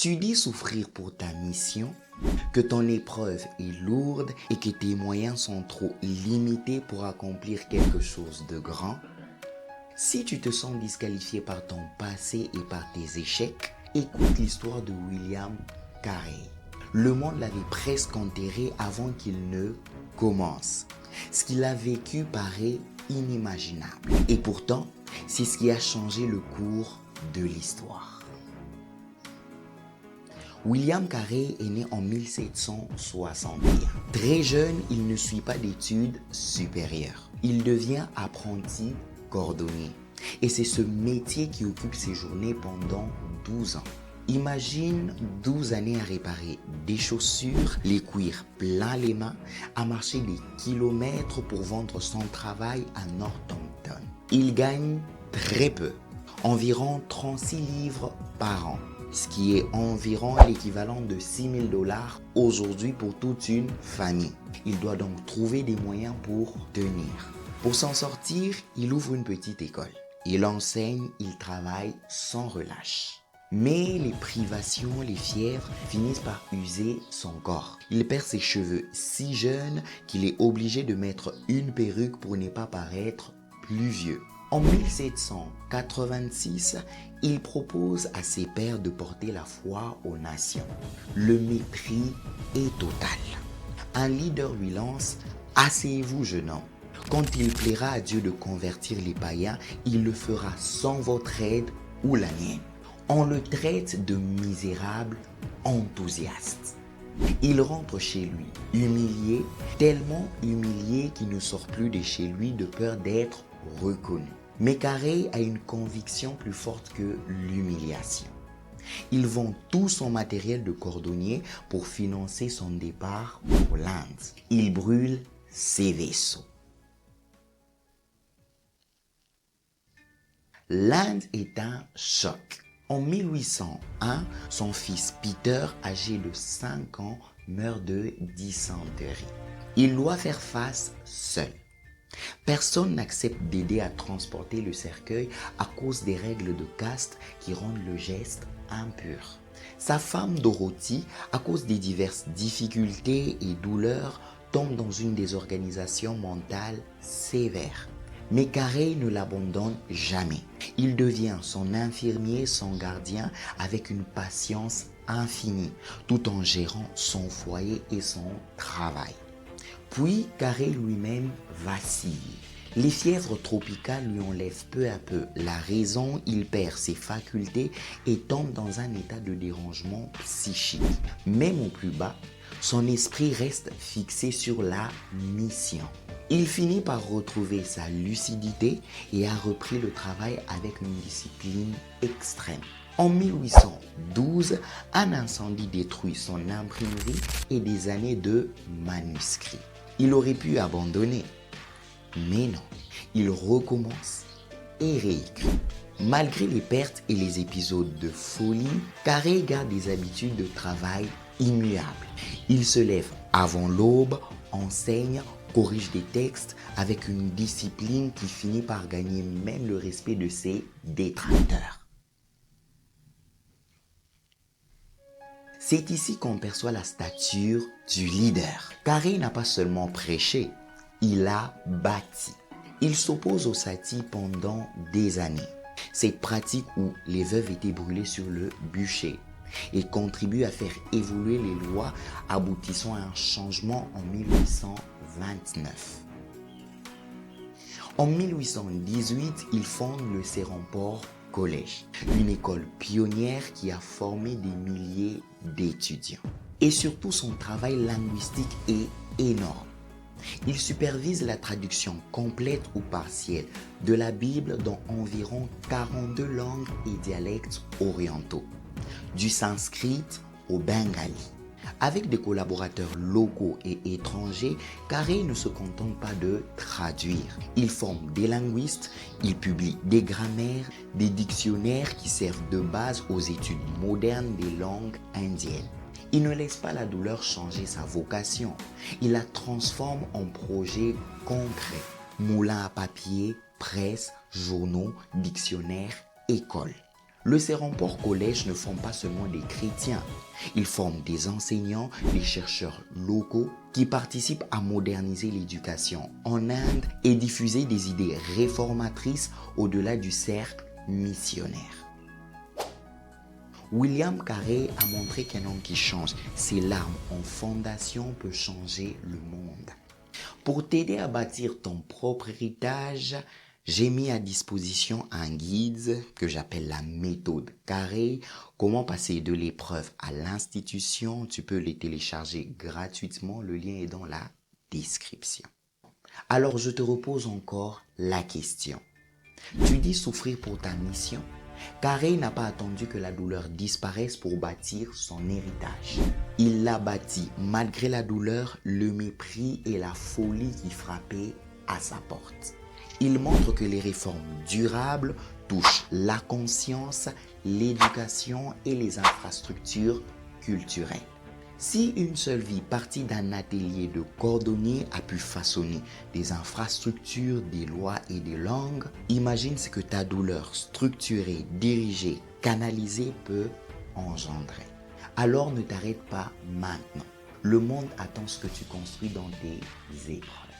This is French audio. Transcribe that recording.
Tu dis souffrir pour ta mission, que ton épreuve est lourde et que tes moyens sont trop limités pour accomplir quelque chose de grand. Si tu te sens disqualifié par ton passé et par tes échecs, écoute l'histoire de William Carey. Le monde l'avait presque enterré avant qu'il ne commence. Ce qu'il a vécu paraît inimaginable. Et pourtant, c'est ce qui a changé le cours de l'histoire. William Carey est né en 1761. Très jeune, il ne suit pas d'études supérieures. Il devient apprenti cordonnier. Et c'est ce métier qui occupe ses journées pendant 12 ans. Imagine 12 années à réparer des chaussures, les cuire plein les mains, à marcher des kilomètres pour vendre son travail à Northampton. Il gagne très peu, environ 36 livres par an, ce qui est environ l'équivalent de 6 000 $ aujourd'hui pour toute une famille. Il doit donc trouver des moyens pour tenir. Pour s'en sortir, il ouvre une petite école. Il enseigne, il travaille sans relâche. Mais les privations, les fièvres finissent par user son corps. Il perd ses cheveux si jeune qu'il est obligé de mettre une perruque pour ne pas paraître plus vieux. En 1786, il propose à ses pairs de porter la foi aux nations. Le mépris est total. Un leader lui lance « Asseyez-vous, jeune homme. Quand il plaira à Dieu de convertir les païens, il le fera sans votre aide ou la mienne. » On le traite de misérable enthousiaste. Il rentre chez lui humilié, tellement humilié qu'il ne sort plus de chez lui de peur d'être reconnu. Mais Carey a une conviction plus forte que l'humiliation. Il vend tout son matériel de cordonnier pour financer son départ pour l'Inde. Il brûle ses vaisseaux. L'Inde est un choc. En 1801, son fils Peter, âgé de 5 ans, meurt de dysenterie. Il doit faire face seul. Personne n'accepte d'aider à transporter le cercueil à cause des règles de caste qui rendent le geste impur. Sa femme Dorothy, à cause des diverses difficultés et douleurs, tombe dans une désorganisation mentale sévère. Mais Carey ne l'abandonne jamais. Il devient son infirmier, son gardien, avec une patience infinie, tout en gérant son foyer et son travail. Puis, Carey lui-même vacille. Les fièvres tropicales lui enlèvent peu à peu la raison, il perd ses facultés et tombe dans un état de dérangement psychique. Même au plus bas, son esprit reste fixé sur la mission. Il finit par retrouver sa lucidité et a repris le travail avec une discipline extrême. En 1812, un incendie détruit son imprimerie et des années de manuscrits. Il aurait pu abandonner, mais non, il recommence et réécrit. Malgré les pertes et les épisodes de folie, Carey garde des habitudes de travail immuables. Il se lève avant l'aube, enseigne, corrige des textes avec une discipline qui finit par gagner même le respect de ses détracteurs. C'est ici qu'on perçoit la stature du leader. Carey n'a pas seulement prêché, il a bâti. Il s'oppose au sati pendant des années. Cette pratique où les veuves étaient brûlées sur le bûcher et contribue à faire évoluer les lois aboutissant à un changement en 1829. En 1818, il fonde le Serampore College, une école pionnière qui a formé des milliers d'étudiants. Et surtout, son travail linguistique est énorme. Il supervise la traduction complète ou partielle de la Bible dans environ 42 langues et dialectes orientaux, du sanskrit au bengali. Avec des collaborateurs locaux et étrangers, Carey ne se contente pas de traduire. Il forme des linguistes, il publie des grammaires, des dictionnaires qui servent de base aux études modernes des langues indiennes. Il ne laisse pas la douleur changer sa vocation. Il la transforme en projet concret. Moulin à papier, presse, journaux, dictionnaires, écoles. Le Serampore Collège ne forme pas seulement des chrétiens. Il forme des enseignants, des chercheurs locaux qui participent à moderniser l'éducation en Inde et diffuser des idées réformatrices au-delà du cercle missionnaire. William Carey a montré qu'un homme qui change ses larmes en fondation peut changer le monde. Pour t'aider à bâtir ton propre héritage, j'ai mis à disposition un guide que j'appelle la méthode Carey. Comment passer de l'épreuve à l'institution. Tu peux les télécharger gratuitement. Le lien est dans la description. Alors je te repose encore la question. Tu dis souffrir pour ta mission? Carey n'a pas attendu que la douleur disparaisse pour bâtir son héritage. Il l'a bâti malgré la douleur, le mépris et la folie qui frappaient à sa porte. Il montre que les réformes durables touchent la conscience, l'éducation et les infrastructures culturelles. Si une seule vie partie d'un atelier de cordonnier a pu façonner des infrastructures, des lois et des langues, imagine ce que ta douleur structurée, dirigée, canalisée peut engendrer. Alors ne t'arrête pas maintenant. Le monde attend ce que tu construis dans tes épreuves.